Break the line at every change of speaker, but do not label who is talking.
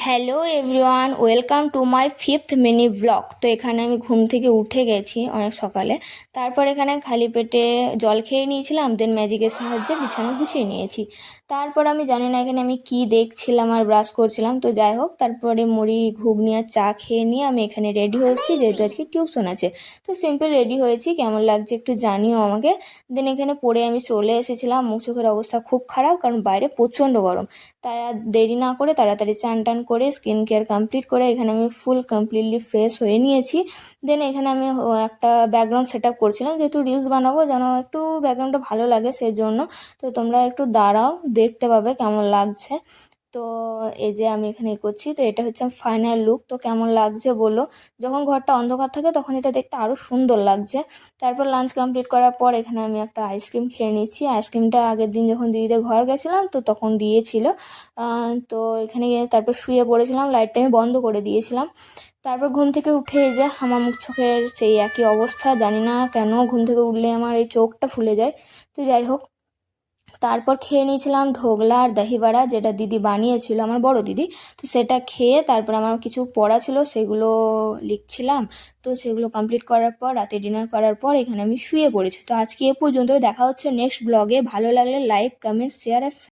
Hello everyone, welcome to my fifth mini blog. তো এখানে আমি ঘুম থেকে উঠে গেছি অনেক সকালে। তারপর এখানে খালি পেটে জল খেয়ে নিয়েছিলাম, দেন ম্যাজিকের সাহায্যে বিছানা গুছিয়ে নিয়েছি। তারপর আমি জানি না এখানে আমি কি দেখছিলাম আর ব্রাশ করছিলাম, তো যাই হোক, তারপরে মুড়ি ঘুগনি আর চা খেয়ে নিয়ে আমি এখানে রেডি হচ্ছি, যেহেতু আজকে টিউশন আছে। তো সিম্পল রেডি হয়েছি, কেমন লাগছে একটু জানিও আমাকে। দেন এখানে পরে আমি চলে এসেছিলাম। মুখ চোখের অবস্থা খুব খারাপ, কারণ বাইরে প্রচণ্ড গরম। তাই আর দেরি না করে তাড়াতাড়ি চান টান করে স্কিন কেয়ার কমপ্লিট করে এখানে আমি ফুল কমপ্লিটলি ফ্রেশ হয়ে নিয়েছি। দেন এখানে আমি একটা ব্যাকগ্রাউন্ড সেট আপ করছিলাম, যেহেতু রিলস বানাবো, যেন একটু ব্যাকগ্রাউন্ডটা ভালো লাগে সেই জন্য। তো তোমরা একটু দাঁড়াও, দেখতে পাবে কেমন লাগছে। তো এই যে আমি এখানে করছি, তো এটা হচ্ছে ফাইনাল লুক। তো কেমন লাগছে বলো। যখন ঘরটা অন্ধকার থাকে তখন এটা দেখতে আরও সুন্দর লাগছে। তারপর লাঞ্চ কমপ্লিট করার পর এখানে আমি একটা আইসক্রিম খেয়ে নিচ্ছি। আইসক্রিমটা আগের দিন যখন দিদিদের ঘর গেছিলাম তো তখন দিয়েছিল। তো এখানে গিয়ে তারপর শুয়ে পড়েছিলাম, লাইটটা আমি বন্ধ করে দিয়েছিলাম। তারপর ঘুম থেকে উঠে এই যে আমার মুখ চোখের সেই একই অবস্থা, জানি না কেন ঘুম থেকে উঠলে আমার এই চোখটা ফুলে যায়। তো যাই হোক, তারপর খেয়ে নিয়েছিলাম ঢোকলা আর দহিবড়া, যেটা দিদি বানিয়েছিল, আমার বড় দিদি। তো সেটা খেয়ে তারপর আমার কিছু পড়া ছিল, সেগুলো লিখছিলাম। তো সেগুলো কমপ্লিট করার পর রাতে ডিনার করার পর এখানে আমি শুয়ে পড়েছি। তো আজকে এ পর্যন্ত, দেখা হচ্ছে নেক্সট ব্লগে। ভালো লাগলে লাইক, কমেন্ট, শেয়ার আর